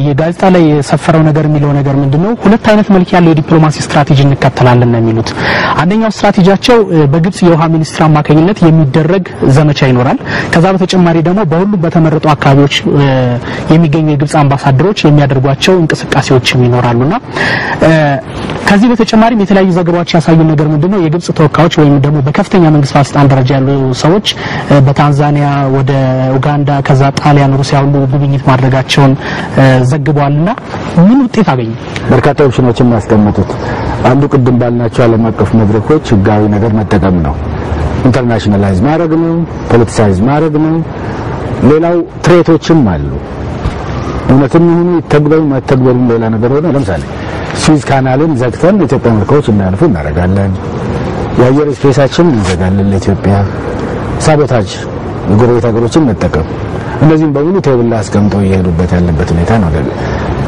የጋዜጣ ላይ የሰፈረው ነገር የሚለው ነገር ምንድነው? ሁለት አይነት መልክ ያለው የዲፕሎማሲ ስትራቴጂ እንከተላለን ነው የሚሉት። አንደኛው ስትራቴጂያቸው በግብጽ የውሃ ሚኒስትር አማካኝነት የሚደረግ ዘመቻ ይኖራል። ከዛ በተጨማሪ ደግሞ በሁሉም በተመረጡ አካባቢዎች የሚገኙ የግብጽ አምባሳደሮች የሚያደርጓቸው እንቅስቃሴዎችም ይኖራሉና ከዚህ በተጨማሪም የተለያዩ ዘገባዎች ያሳዩ ነገር ምንድነው? የግብጽ ተወካዮች ወይም ደግሞ በከፍተኛ መንግስት ባለስልጣን ደረጃ ያሉ ሰዎች በታንዛኒያ ወደ ኡጋንዳ ከዛ ጣሊያን ሩሲያ ሁሉ ጉብኝት ማድረጋቸውን ዘግበዋልና ምን ውጤት አገኙ? በርካታ ኦፕሽኖችን ማስቀመጡት አንዱ ቅድም ባልናቸው ዓለም አቀፍ መድረኮች ህጋዊ ነገር መጠቀም ነው። ኢንተርናሽናላይዝ ማድረግ ነው፣ ፖለቲሳይዝ ማድረግ ነው። ሌላው ትሬቶችም አሉ። እውነትም ይሁን ተግባሩ ማተግበሩ ሌላ ነገር ሆነ። ለምሳሌ ስዊዝ ካናልን ዘግተን ኢትዮጵያ መርከቦች እንዳያልፉ እናደርጋለን። የአየር ስፔሳችን እንዘጋለን። ለኢትዮጵያ ሳቦታጅ የጎረቤት ሀገሮችን መጠቀም እነዚህም በሙሉ ቴብል ላይ አስቀምጠው እየሄዱበት ያለበት ሁኔታ ነው።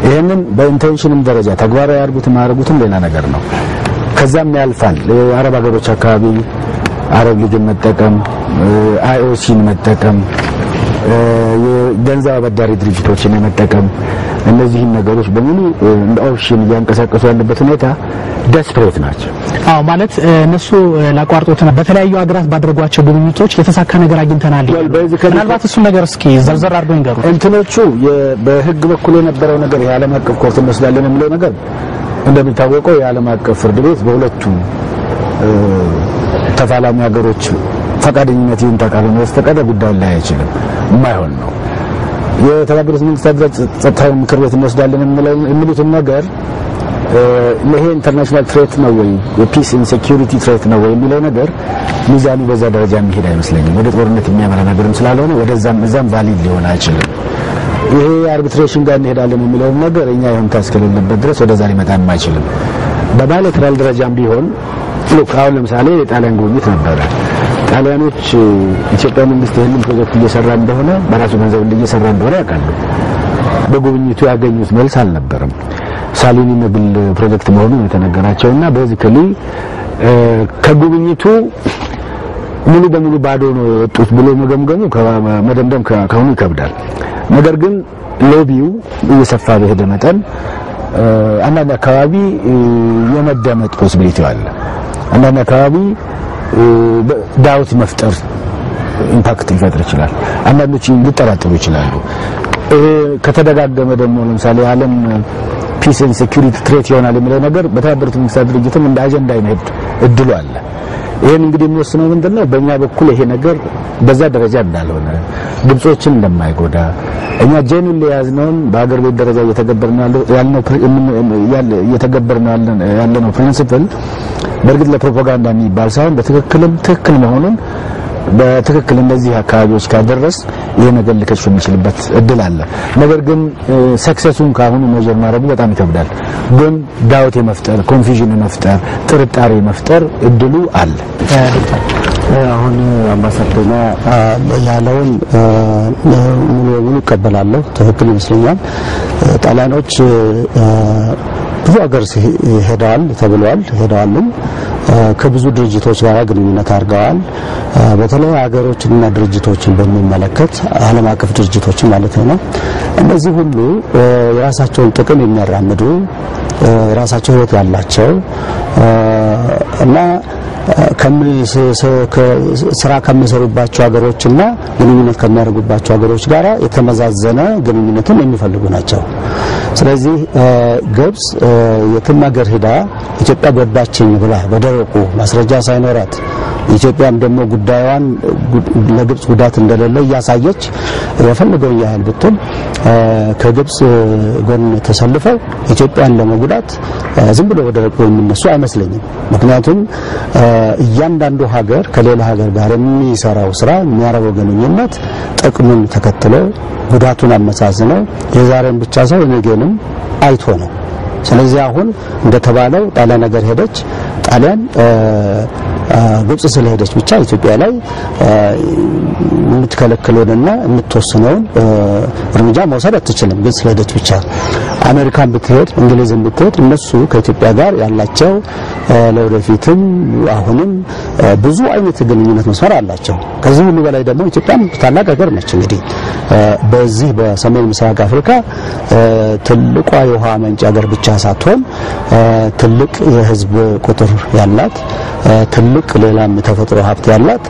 ይሄንን በኢንቴንሽንም ደረጃ ተግባራዊ ያርጉትም ሌላ ነገር ነው። ከዛም ያልፋል። የአረብ ሀገሮች አካባቢ አረብ ሊግን መጠቀም፣ አይኦሲን መጠቀም፣ የገንዘብ አበዳሪ ድርጅቶችን መጠቀም እነዚህ ነገሮች በሙሉ እንደ ኦፕሽን እያንቀሳቀሱ ያለበት ሁኔታ ዴስፕሬት ናቸው። አዎ ማለት እነሱ ላቋርጦትና በተለያዩ ሀገራት ባደረጓቸው ጉብኝቶች የተሳካ ነገር አግኝተናል። ምናልባት እሱ ነገር እስኪ ዘርዘር አድርገው ይንገሩ። እንትኖቹ በህግ በኩል የነበረው ነገር የዓለም አቀፍ ኮርት መስላለን የሚለው ነገር እንደሚታወቀው የዓለም አቀፍ ፍርድ ቤት በሁለቱ ተፋላሚ ሀገሮች ፈቃደኝነት ይሁን ተቃርኖ በስተቀር ጉዳዩን ላይ አይችልም። የማይሆን ነው። የተባበሩት መንግስታት ጸጥታው ምክር ቤት እንወስዳለን የሚሉትን ነገር ይሄ ኢንተርናሽናል ትሬት ነው ወይ የፒስ ኤንድ ሴኩሪቲ ትሬት ነው ወይ የሚለው ነገር ሚዛኑ በዛ ደረጃ የሚሄድ አይመስለኝም። ወደ ጦርነት የሚያመራ ነገርም ስላልሆነ ወደዛም ቫሊድ ሊሆን አይችልም። ይሄ አርቢትሬሽን ጋር እንሄዳለን የሚለው ነገር እኛ ይሁን ታስከለለበት ድረስ ወደዛ ሊመጣም አይችልም። በባይላተራል ደረጃም ቢሆን አሁን ለምሳሌ የጣሊያን ጉብኝት ነበረ። ጣሊያኖች ኢትዮጵያ መንግስት ይህንን ፕሮጀክት እየሰራ እንደሆነ በራሱ ገንዘብ እየሰራ እንደሆነ ያውቃሉ። በጉብኝቱ ያገኙት መልስ አልነበረም። ሳሊኒ የግል ፕሮጀክት መሆኑን የተነገራቸውና ቤዚካሊ ከጉብኝቱ ሙሉ በሙሉ ባዶ ነው የወጡት ብሎ መገምገሙ መደምደም ከሆኑ ይከብዳል። ነገር ግን ሎቢው እየሰፋ በሄደ መጠን አንዳንድ አካባቢ የመደመጥ ፖሲቢሊቲ አለ። አንዳንድ አካባቢ ዳውት መፍጠር ኢምፓክት ሊፈጥር ይችላል። አንዳንዶች ሊጠራጠሩ ይችላሉ። ከተደጋገመ ደግሞ ለምሳሌ ዓለም ፒስ ኤንድ ሴኩሪቲ ትሬት ይሆናል የሚለው ነገር በተባበሩት መንግስታት ድርጅትም እንደ አጀንዳ ይመድ እድሉ አለ። ይሄን እንግዲህ የሚወስነው ምንድነው በእኛ በኩል ይሄ ነገር በዛ ደረጃ እንዳልሆነ ግብጾችን እንደማይጎዳ እኛ ጄኑን ለያዝነውን በአገር ቤት ደረጃ ያለነው ፕሪንሲፕል በእርግጥ ለፕሮፓጋንዳ የሚባል ሳይሆን ትክክል መሆኑን በትክክል እነዚህ አካባቢዎች ካደረስ ይሄ ነገር ሊከሽፍ የሚችልበት እድል አለ። ነገር ግን ሰክሰሱን ካሁኑ ሜጀር ማድረጉ በጣም ይከብዳል። ግን ዳውት የመፍጠር ኮንፊዥን የመፍጠር ጥርጣሬ የመፍጠር እድሉ አለ። አሁን አምባሳደር ያለውን ሙሉ ቀበላለሁ። ትክክል ይመስለኛል። ጣሊያኖች ብዙ ሀገር ሄደዋል ተብሏል። ሄደዋልም ከብዙ ድርጅቶች ጋር ግንኙነት አድርገዋል። በተለይ ሀገሮችንና ድርጅቶችን በሚመለከት ዓለም አቀፍ ድርጅቶችን ማለት ነው። እነዚህ ሁሉ የራሳቸውን ጥቅም የሚያራምዱ የራሳቸው ህይወት ያላቸው እና ስራ ከሚሰሩባቸው ሀገሮችና ግንኙነት ከሚያደርጉባቸው ሀገሮች ጋር የተመዛዘነ ግንኙነትን የሚፈልጉ ናቸው። ስለዚህ ግብጽ የትም ሀገር ሄዳ ኢትዮጵያ ጎዳችኝ ብላ በደረቁ ማስረጃ ሳይኖራት ኢትዮጵያም ደግሞ ጉዳዩን ለግብጽ ጉዳት እንደሌለ ያሳየች የፈለገውን ያህል ብትል ከግብጽ ጎን ተሰልፈው ኢትዮጵያን ለመጉዳት ዝም ብሎ በደረቁ የሚነሱ አይመስለኝም። ምክንያቱም እያንዳንዱ ሀገር ከሌላ ሀገር ጋር የሚሰራው ስራ የሚያረጋው ግንኙነት ጥቅሙን ተከትሎ ጉዳቱን አመዛዝነው የዛሬን ብቻ ሳይሆን የነገንም አይቶ ነው። ስለዚህ አሁን እንደተባለው ጣሊያን ሀገር ሄደች። ጣሊያን ግብጽ ስለሄደች ብቻ ኢትዮጵያ ላይ የምትከለክለውንና የምትወስነውን እርምጃ መውሰድ አትችልም። ግን ስለሄደች ብቻ አሜሪካን ብትሄድ እንግሊዝን ብትሄድ እነሱ ከኢትዮጵያ ጋር ያላቸው ለወደፊትም አሁንም ብዙ አይነት ግንኙነት መስመር አላቸው። ከዚህ ሁሉ በላይ ደግሞ ኢትዮጵያ ታላቅ ሀገር ነች። እንግዲህ በዚህ በሰሜን ምስራቅ አፍሪካ ትልቋ የውሃ መንጭ ሀገር ብቻ ሳትሆን ትልቅ የህዝብ ቁጥር ያላት ትልቅ ሌላም የተፈጥሮ ሀብት ያላት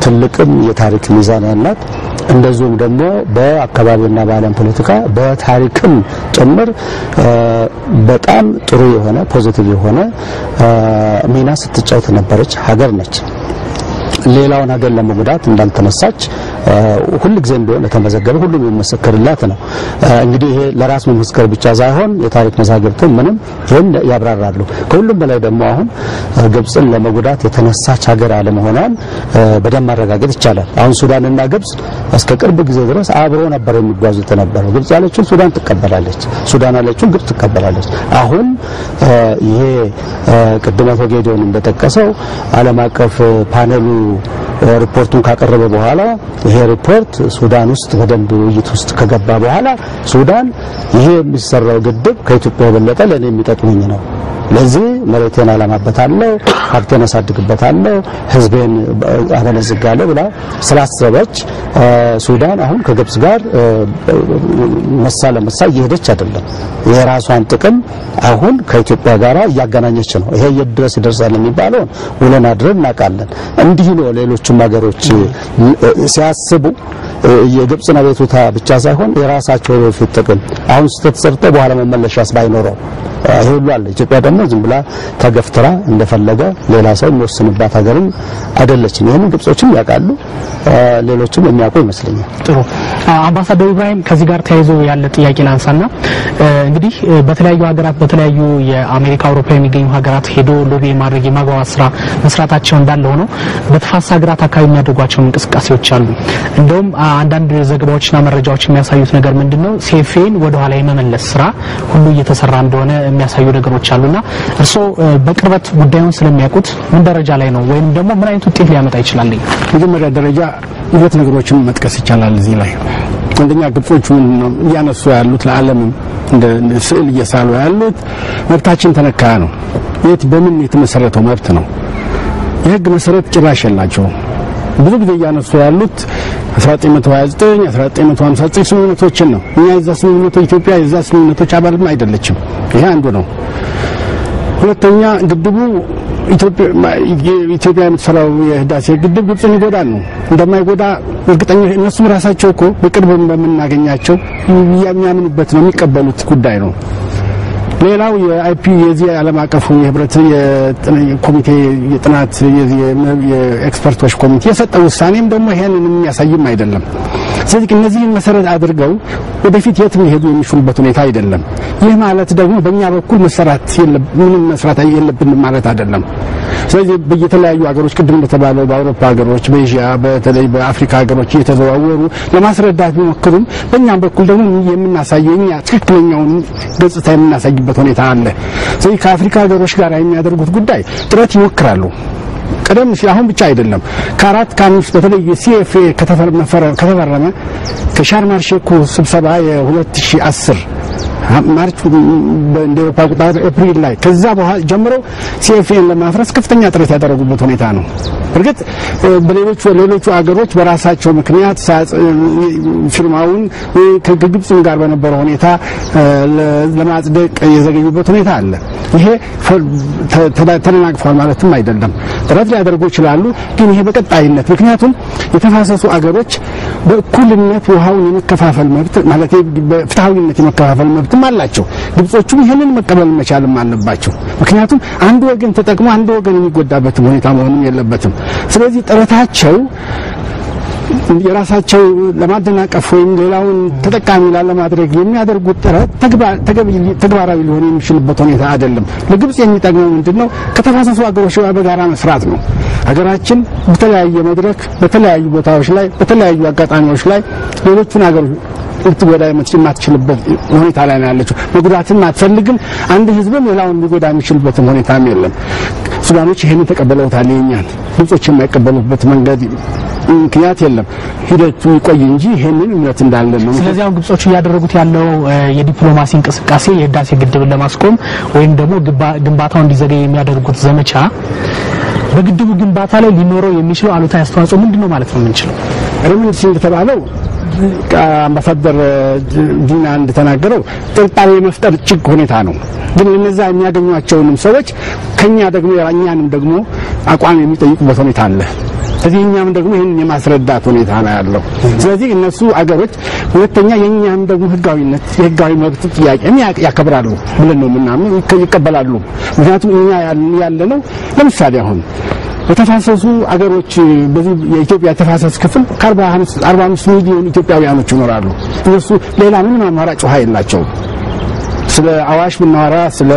ትልቅም የታሪክ ሚዛን ያላት እንደዚሁም ደግሞ በአካባቢና በዓለም ፖለቲካ በታሪክም ጭምር በጣም ጥሩ የሆነ ፖዚቲቭ የሆነ ሚና ስትጫወት ነበረች ሀገር ነች። ሌላውን ሀገር ለመጉዳት እንዳልተነሳች ሁሉ ጊዜ እንደሆነ ተመዘገበ ሁሉም የሚመሰክርላት ነው። እንግዲህ ይሄ ለራስ መመስከር ብቻ ሳይሆን የታሪክ መዛግብት ምንም ይሄን ያብራራሉ። ከሁሉም በላይ ደግሞ አሁን ግብጽን ለመጉዳት የተነሳች ሀገር አለመሆኗን በደንብ ማረጋገጥ ይቻላል። አሁን ሱዳንና ግብጽ እስከ ቅርብ ጊዜ ድረስ አብረው ነበር የሚጓዙት ነበር። ግብጽ ያለችው ሱዳን ትቀበላለች፣ ሱዳን ያለችው ግብጽ ትቀበላለች። አሁን ይሄ ቅድመት ወጌዶን እንደተጠቀሰው ዓለም አቀፍ ፓነሉ ሪፖርቱን ካቀረበ በኋላ ይሄ ሪፖርት ሱዳን ውስጥ በደንብ ውይይት ውስጥ ከገባ በኋላ ሱዳን ይሄ የሚሰራው ግድብ ከኢትዮጵያ የበለጠ ለኔ የሚጠቅመኝ ነው፣ ለዚህ መሬቴን አላማበታለሁ፣ ሀብቴን አሳድግበታለሁ፣ ህዝቤን አበለጽጋለሁ ብላ ስላሰበች ሱዳን አሁን ከግብጽ ጋር መሳ ለመሳ እየሄደች አይደለም። የራሷን ጥቅም አሁን ከኢትዮጵያ ጋር እያገናኘች ነው። ይሄ የድረስ ይደርሳል የሚባለው ውለን አድረን እናውቃለን። እንዲህ ነው ሌሎችም ሀገሮች ሲያስቡ የግብጽን አቤቱታ ብቻ ሳይሆን የራሳቸው የፊት ጥቅም አሁን ስተሰርተ በኋላ መመለሻስ ባይኖረው ይሄ ሁሉ አለ። ኢትዮጵያ ደግሞ ዝም ብላ ተገፍትራ እንደፈለገ ሌላ ሰው የሚወስንባት ሀገርም አይደለችም። ይሄን ግብጾችም ያውቃሉ፣ ሌሎችም የሚያውቁ ይመስለኛል። ጥሩ አምባሳደር ኢብራሂም ከዚህ ጋር ተያይዞ ያለ ጥያቄ ላንሳና እንግዲህ በተለያዩ ሀገራት በተለያዩ የአሜሪካ አውሮፓ የሚገኙ ሀገራት ሄዶ ሎቢ ማድረግ የማግባባት ስራ መስራታቸው እንዳለ ሆኖ በተፋሰስ ሀገራት አካባቢ የሚያደርጓቸው እንቅስቃሴዎች አሉ። እንደውም አንዳንድ ዘገባዎችና መረጃዎች የሚያሳዩት ነገር ምንድነው ሲኤፍኤን ወደ ኋላ የመመለስ ስራ ሁሉ እየተሰራ እንደሆነ የሚያሳዩ ነገሮች አሉና እርስዎ በቅርበት ጉዳዩን ስለሚያውቁት ምን ደረጃ ላይ ነው ወይንም ደግሞ ምን አይነት ውጤት ሊያመጣ ይችላል? መጀመሪያ ደረጃ ሁለት ነገሮችን መጥቀስ ይቻላል እዚህ ላይ። አንደኛ ግብጾች ምን ያነሱ ያሉት ለዓለም እንደ ስዕል እየሳሉ ያሉት መብታችን ተነካ ነው። የት በምን የተመሰረተው መብት ነው? የህግ መሰረት ጭራሽ የላቸውም። ብዙ ጊዜ ያነሱ ያሉት 1929 1959 ስምምነቶችን ነው። እኛ የዛ ስምምነቶች ኢትዮጵያ የዛ ስምምነቶች አባልም አይደለችም። ይሄ አንዱ ነው። ሁለተኛ ግድቡ ኢትዮጵያ የምትሰራው የህዳሴ ግድብ ግብጽን ይጎዳል ነው። እንደማይጎዳ እርግጠኛ እነሱም ራሳቸው እኮ በቅርብ በመናገኛቸው የሚያምኑበት ነው፣ የሚቀበሉት ጉዳይ ነው። ሌላው የአይፒ የዚህ ዓለም አቀፉ የህብረት የኮሚቴ የጥናት የኤክስፐርቶች ኮሚቴ የሰጠው ውሳኔም ደግሞ ይሄንን የሚያሳይም አይደለም። ስለዚህ እነዚህን መሰረት አድርገው ወደፊት የት ሊሄዱ የሚችሉበት ሁኔታ አይደለም። ይህ ማለት ደግሞ በእኛ በኩል ምንም መስራት የለብንም ማለት አይደለም። ስለዚህ በየተለያዩ ሀገሮች ቅድም እንደተባለው በአውሮፓ ሀገሮች በኤዥያ በተለይ በአፍሪካ ሀገሮች እየተዘዋወሩ ለማስረዳት ቢሞክሩም በእኛም በኩል ደግሞ የምናሳየው እኛ ትክክለኛውን ገጽታ የምናሳይበት ሁኔታ አለ። ስለዚህ ከአፍሪካ ሀገሮች ጋር የሚያደርጉት ጉዳይ ጥረት ይሞክራሉ። ቀደም ሲል አሁን ብቻ አይደለም ከ4 በተለይ ሲኤፍኤ ከተፈረመ ከሻርም አልሼክ ስብሰባ የ2010 ማርች በእንደአውሮፓ አቆጣጠር ኤፕሪል ላይ ከዛ በኋላ ጀምሮ ሲኤፍኤን ለማፍረስ ከፍተኛ ጥረት ያደረጉበት ሁኔታ ነው። እርግጥ በሌሎቹ አገሮች በራሳቸው ምክንያት ፊርማውን ከግብጽ ጋር በነበረ ሁኔታ ለማጽደቅ የዘገዩበት ሁኔታ አለ። ይሄ ተደናቅፏል ማለትም አይደለም። ጥረት ሊያደርጉ ይችላሉ፣ ግን ይሄ በቀጣይነት ምክንያቱም የተፋሰሱ አገሮች በእኩልነት ውሃውን የመከፋፈል መብት ማለት በፍትሃዊነት የመከፋፈል መብትም አላቸው። ግብጾቹም ይሄንን መቀበል መቻልም አለባቸው። ምክንያቱም አንድ ወገን ተጠቅሞ አንድ ወገን የሚጎዳበት ሁኔታ መሆንም የለበትም። ስለዚህ ጥረታቸው የራሳቸው ለማደናቀፍ ወይም ሌላውን ተጠቃሚ ለማድረግ የሚያደርጉት ጥረት ተግባራዊ ሊሆን የሚችልበት ሁኔታ አይደለም። ለግብጽ የሚጠቅመው ምንድነው? ከተፋሰሱ አገሮች ጋር በጋራ መስራት ነው። ሀገራችን በተለያየ መድረክ በተለያዩ ቦታዎች ላይ በተለያዩ አጋጣሚዎች ላይ ሌሎቹን ሀገሮች ልትጎዳ የማትችልበት ሁኔታ ላይ ነው ያለችው። መጉዳትን አትፈልግም። አንድ ህዝብም ሌላውን ሊጎዳ የሚችልበት ሁኔታም የለም። ሱዳኖች ይሄንን ተቀበለውታል። የኛን ግብጾች የማይቀበሉበት መንገድ ምክንያት የለም። ሂደቱ ይቆይ እንጂ ይሄንን እምነት እንዳለ ነው። ስለዚህ አሁን ግብጾች ያደረጉት ያለው የዲፕሎማሲ እንቅስቃሴ የህዳሴ ግድብን ለማስቆም ወይም ደግሞ ግንባታው እንዲዘገይ የሚያደርጉት ዘመቻ በግድቡ ግንባታ ላይ ሊኖረው የሚችለው አሉታዊ አስተዋጽኦ ምንድነው ማለት ነው የምንችለው? ረምን እንደተባለው አምባሳደር ዲና እንደተናገረው ጥርጣሬ መፍጠር ችግር ሁኔታ ነው። ግን እነዛ የሚያገኙአቸውንም ሰዎች ከኛ ደግሞ ያኛንም ደግሞ አቋም የሚጠይቁበት ሁኔታ አለ። ስለዚህ እኛም ደግሞ ይሄን የማስረዳት ሁኔታ ነው ያለው። ስለዚህ እነሱ አገሮች ሁለተኛ የኛም ደግሞ ህጋዊነት የህጋዊ መብት ጥያቄ ያከብራሉ ብለን ነው ምናምን ይቀበላሉ። ምክንያቱም እኛ ያለነው ለምሳሌ አሁን በተፋሰሱ አገሮች በዚህ የኢትዮጵያ ተፋሰስ ክፍል ከ45 ሚሊዮን ኢትዮጵያውያኖች ይኖራሉ። እነሱ ሌላ ምንም አማራጭ ውሃ የላቸውም። ስለ አዋሽ ብናወራ ስለ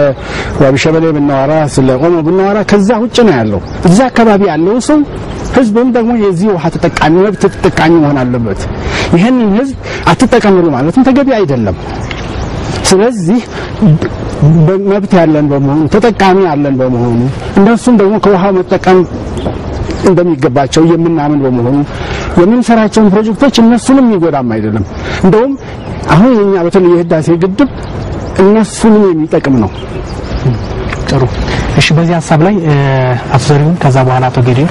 ዋቢ ሸበሌ ብናወራ ስለ ኦሞ ብናወራ ከዛ ውጭ ነው ያለው። እዛ አካባቢ ያለው ሰው ህዝብም ደግሞ የዚህ ውሃ ተጠቃሚ መብት ተጠቃሚ መሆን አለበት። ይሄንን ህዝብ አትጠቀሙ ማለትም ተገቢ አይደለም። ስለዚህ መብት ያለን በመሆኑ ተጠቃሚ ያለን በመሆኑ እነሱም ደግሞ ከውሃው መጠቀም እንደሚገባቸው የምናምን በመሆኑ የምንሰራቸው ፕሮጀክቶች እነሱንም ይጎዳም አይደለም። እንደውም አሁን የኛ በተለይ የህዳሴ ግድብ እነሱንም የሚጠቅም ነው። ጥሩ። እሺ፣ በዚህ ሐሳብ ላይ አቶ ዘሪሁን ከዛ በኋላ አቶ ጌዲዮ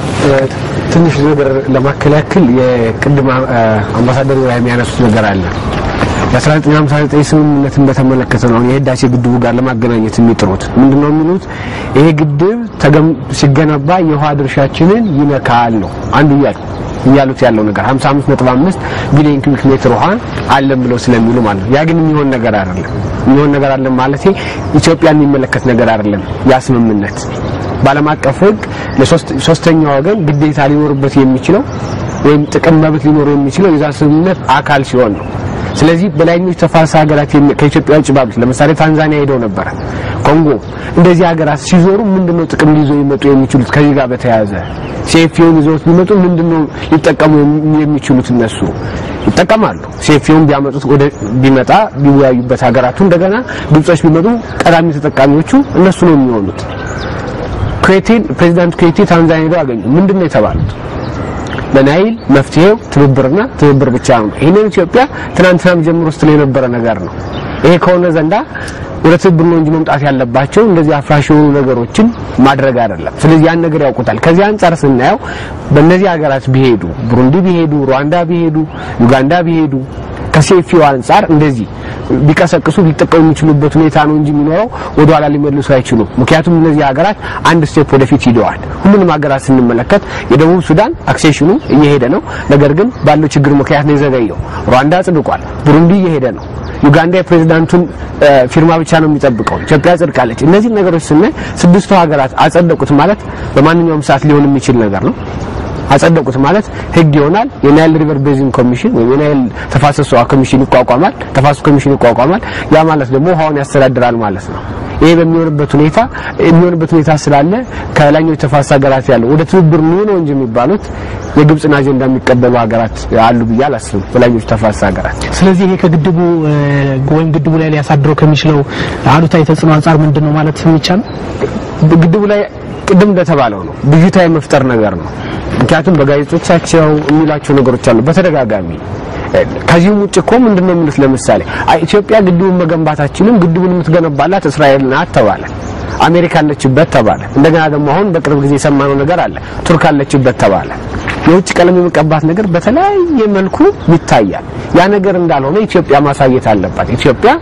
ትንሽ ነገር ለማከላከል የቅድም አምባሳደር ኢብራሂም ያነሱት ነገር አለ። የ1959 ስምምነትን በተመለከተ ነው የህዳሴ ግድቡ ጋር ለማገናኘት የሚጥሩት። ምንድነው የሚሉት? ይሄ ግድብ ሲገነባ የውሃ ድርሻችንን ይነካል ነው አንዱ ያሉት ያለው ነገር 55.5 ቢሊዮን ኪዩቢክ ሜትር ውሃ አለም ብለው ስለሚሉ ማለት ነው። ያ ግን የሚሆን ነገር አይደለም ማለት ኢትዮጵያን የሚመለከት ነገር አይደለም። ያ ስምምነት ባለም አቀፍ ህግ ለሶስተኛ ወገን ግዴታ ሊኖርበት የሚችለው ወይም ጥቅም መብት ሊኖረው የሚችለው የዛ ስምምነት አካል ሲሆን ነው። ስለዚህ በላይኞች ተፋሰስ ሀገራት ከኢትዮጵያ ውጭ ባሉት ለምሳሌ ታንዛኒያ ሄደው ነበር፣ ኮንጎ እንደዚህ ሀገራት ሲዞሩ ምንድነው ጥቅም ሊይዘው ይመጡ የሚችሉት? ከዚህ ጋር በተያያዘ ሲኤፍኤውን ይዘውት ቢመጡ ምንድነው ሊጠቀሙ የሚችሉት? እነሱ ይጠቀማሉ። ሲኤፍኤውን ቢመጣ ቢወያዩበት ሀገራቱ እንደገና ግብጾች ቢመጡ ቀዳሚ ተጠቃሚዎቹ እነሱ ነው የሚሆኑት። ፕሬዚዳንት ኩዌቲ ታንዛኒያ ሄደው አገኙ። ምንድነው የተባሉት? ለናይል መፍትሄው ትብብርና ትብብር ብቻ ነው። ይሄንን ኢትዮጵያ ትናንትናም ጀምሮ ስትል የነበረ ነገር ነው። ይሄ ከሆነ ዘንዳ ወደ ትብብር ነው እንጂ መምጣት ያለባቸው እንደዚህ አፍራሽ የሆኑ ነገሮችን ማድረግ አይደለም። ስለዚህ ያን ነገር ያውቁታል። ከዚህ አንፃር ስናየው በእነዚህ ሀገራት ቢሄዱ ብሩንዲ ቢሄዱ ሩዋንዳ ቢሄዱ ዩጋንዳ ቢሄዱ ከሲኤፍኤው አንፃር እንደዚህ ቢቀሰቅሱ ሊጠቀሙ የሚችሉበት ሁኔታ ነው እንጂ የሚኖረው ወደ ኋላ ሊመልሱ አይችሉም። ምክንያቱም እነዚህ ሀገራት አንድ ስቴፕ ወደፊት ሄደዋል። ሁሉንም ሀገራት ስንመለከት የደቡብ ሱዳን አክሴሽኑ እየሄደ ነው። ነገር ግን ባለው ችግር ምክንያት ነው የዘገየው። ሩዋንዳ ጽድቋል፣ ብሩንዲ እየሄደ ነው። ዩጋንዳ የፕሬዝዳንቱን ፊርማ ብቻ ነው የሚጠብቀው ኢትዮጵያ ጽድቃለች እነዚህ ነገሮች ስናይ ስድስቱ ሀገራት አጸደቁት ማለት በማንኛውም ሰዓት ሊሆን የሚችል ነገር ነው አጸደቁት ማለት ህግ ይሆናል የናይል ሪቨር ቤዚን ኮሚሽን ወይ የናይል ተፋሰሱ ኮሚሽን ይቋቋማል ተፋሰሱ ኮሚሽን ይቋቋማል ያ ማለት ደግሞ ውሃውን ያስተዳድራል ማለት ነው ይሄ በሚሆንበት ሁኔታ ስላለ ከላኞች ተፋሰስ ሀገራት ያለው ወደ ትብብር ነው እንጂ የሚባሉት የግብጽን አጀንዳ የሚቀበሉ ሀገራት አሉ ብያል አስቡ በላኞች ተፋሰስ ሀገራት ስለዚህ ይሄ ከግድቡ ወይም ግድቡ ላይ ሊያሳድረው ከሚችለው አሉታዊ ተጽዕኖ አንፃር ምንድነው ማለት የሚቻለው ግድቡ ላይ ቅድም እንደተባለው ነው ብዥታ የመፍጠር ነገር ነው ምክንያቱም በጋዜጦቻቸው የሚላቸው ነገሮች አሉ በተደጋጋሚ ከዚህም ውጭ እኮ ምንድነው የሚሉት ለምሳሌ ኢትዮጵያ ግድቡን መገንባታችንን ግድቡን የምትገነባላት እስራኤል ናት ተባለ አሜሪካ አለችበት ተባለ እንደገና ደግሞ አሁን በቅርብ ጊዜ የሰማነው ነገር አለ ቱርክ አለችበት ተባለ የውጭ ቀለም የመቀባት ነገር በተለያየ መልኩ ይታያል ያ ነገር እንዳልሆነ ኢትዮጵያ ማሳየት አለባት ኢትዮጵያ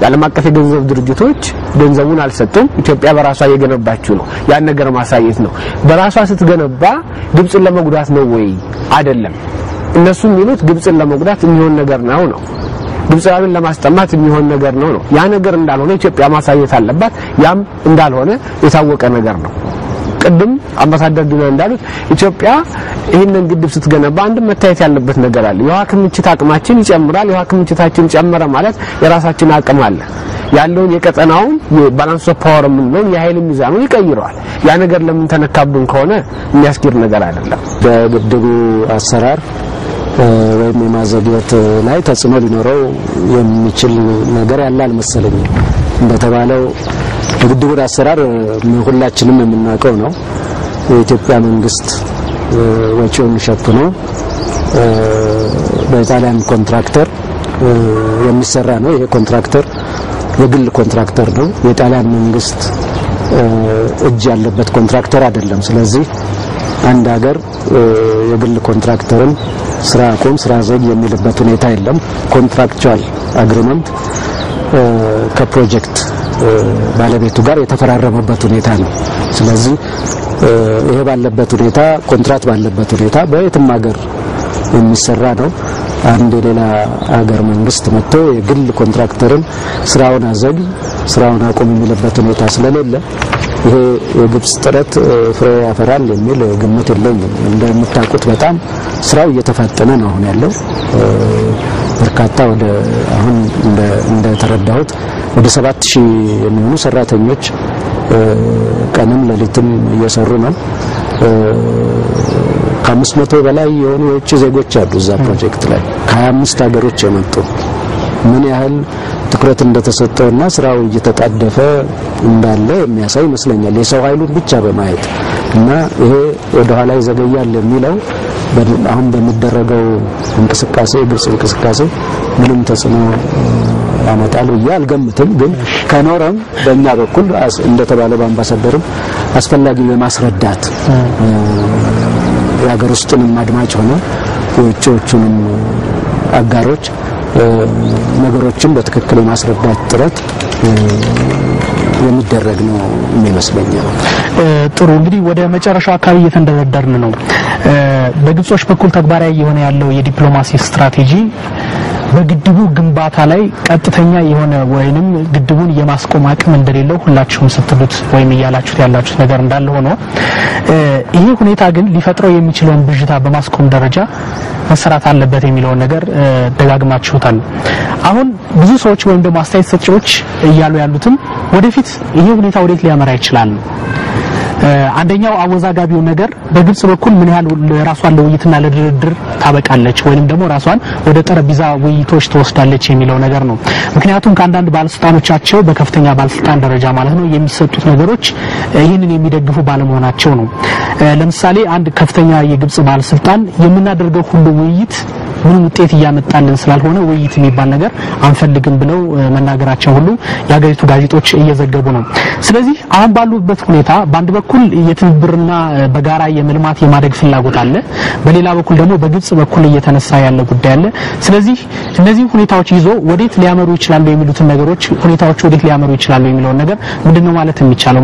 ያለም አቀፍ የገንዘብ ድርጅቶች ገንዘቡን አልሰጡም ኢትዮጵያ በራሷ የገነባችው ነው ያን ነገር ማሳየት ነው በራሷ ስትገነባ ግብጽን ለመጉዳት ነው ወይ አይደለም እነሱ የሚሉት ግብጽን ለመጉዳት የሚሆን ነገር ነው ግብጽን ለማስጠማት የሚሆን ነገር ነው ያ ነገር እንዳልሆነ ኢትዮጵያ ማሳየት አለባት ያም እንዳልሆነ የታወቀ ነገር ነው ቅድም አምባሳደር ዲና እንዳሉት ኢትዮጵያ ይሄንን ግድብ ስትገነባ አንድ መታየት ያለበት ነገር አለ የውሃ ክምችት አቅማችን ይጨምራል የውሃ ክምችታችን ጨመረ ማለት የራሳችን አቅም አለ ያለውን የቀጠናውን የባላንስ ኦፍ ፓወር ምንለው የኃይል ሚዛኑን ይቀይራል ያ ነገር ለምን ተነካብን ከሆነ የሚያስገር ነገር አይደለም በግድቡ አሰራር ወይም የማዘግየት ላይ ተጽዕኖ ሊኖረው የሚችል ነገር ያለ አልመሰለኝም እንደተባለው የግድቡ አሰራር ሁላችንም የምናውቀው ነው የኢትዮጵያ መንግስት ወጪውን ሸፍኖ በጣሊያን ኮንትራክተር የሚሰራ ነው ይሄ ኮንትራክተር የግል ኮንትራክተር ነው የጣሊያን መንግስት እጅ ያለበት ኮንትራክተር አይደለም ስለዚህ አንድ ሀገር የግል ኮንትራክተርን ስራ አቆም ስራ ዘግ የሚልበት ሁኔታ የለም ኮንትራክቹዋል አግሪመንት ከፕሮጀክት ባለቤቱ ጋር የተፈራረመበት ሁኔታ ነው ስለዚህ ይሄ ባለበት ሁኔታ ኮንትራክት ባለበት ሁኔታ በየትም ሀገር የሚሰራ ነው አንድ ሌላ ሀገር መንግስት መጥቶ የግል ኮንትራክተርን ስራውን አዘግ ስራውን አቆም የሚልበት ሁኔታ ስለሌለ ይሄ የግብጽ ጥረት ፍሬ ያፈራል የሚል ግምት የለኝም እንደምታውቁት በጣም ስራው እየተፋጠነ ነው አሁን ያለው በርካታ ወደ አሁን እንደ ተረዳሁት ወደ 7000 የሚሆኑ ሰራተኞች ቀንም ለሊትም እየሰሩ ነው ከ500 በላይ የሆኑ የውጭ ዜጎች አሉ እዛ ፕሮጀክት ላይ ከ25 ሀገሮች የመጡ ምን ያህል ትኩረት እንደተሰጠውና ስራው እየተጣደፈ እንዳለ የሚያሳይ ይመስለኛል የሰው ኃይሉን ብቻ በማየት እና ይሄ ወደ ኋላ ይዘገያል የሚለው አሁን በሚደረገው እንቅስቃሴ ግብጽ እንቅስቃሴ ምንም ተጽዕኖ ያመጣል ብዬ አልገምትም ግን ከኖረም በእኛ በኩል እንደተባለው በአምባሳደርም አስፈላጊ የማስረዳት የሀገር ውስጥንም አድማጭ ሆነ የውጭዎቹንም አጋሮች ነገሮችን በትክክል የማስረዳት ጥረት የሚደረግ ነው የሚመስለኛል ጥሩ እንግዲህ ወደ መጨረሻው አካባቢ እየተንደረደርን ነው በግብጾች በኩል ተግባራዊ የሆነ ያለው የዲፕሎማሲ ስትራቴጂ በግድቡ ግንባታ ላይ ቀጥተኛ የሆነ ወይንም ግድቡን የማስቆም አቅም እንደሌለው ሁላችሁም ስትሉት ወይም ያላችሁት ያላችሁት ነገር እንዳለ ሆኖ ይሄ ሁኔታ ግን ሊፈጥረው የሚችለውን ብዥታ በማስቆም ደረጃ መሰራት አለበት የሚለው ነገር ደጋግማችሁታል አሁን ብዙ ሰዎች ወይም ደግሞ አስተያየት ሰጪዎች እያሉ ያሉትም ወደፊት ይሄ ሁኔታ ወዴት ሊያመራ ይችላል አንደኛው አወዛጋቢው ነገር በግብጽ በኩል ምን ያህል ራሷን ለውይይትና ለድርድር ታበቃለች ወይንም ደግሞ ራሷን ወደ ጠረጴዛ ውይይቶች ተወስዳለች የሚለው ነገር ነው ምክንያቱም ከአንዳንድ ባለስልጣኖቻቸው በከፍተኛ ባለስልጣን ደረጃ ማለት ነው የሚሰጡት ነገሮች ይህንን የሚደግፉ ባለመሆናቸው ነው ለምሳሌ አንድ ከፍተኛ የግብጽ ባለስልጣን የምናደርገው ሁሉ ውይይት ምን ውጤት ያመጣልን ስላልሆነ ውይይት የሚባል ነገር አንፈልግም ብለው መናገራቸው ሁሉ ያገሪቱ ጋዜጦች እየዘገቡ ነው ስለዚህ አሁን ባሉበት ሁኔታ በአንድ በኩል የትብብርና በጋራ የመልማት የማደግ ፍላጎት አለ በሌላ በኩል ደግሞ በግብጽ በኩል እየተነሳ ያለ ጉዳይ አለ ስለዚህ እነዚህ ሁኔታዎች ይዞ ወዴት ሊያመሩ ይችላሉ የሚሉትን ነገሮች ሁኔታዎች ወዴት ሊያመሩ ይችላሉ የሚለው ነገር ምንድነው ማለት የሚቻለው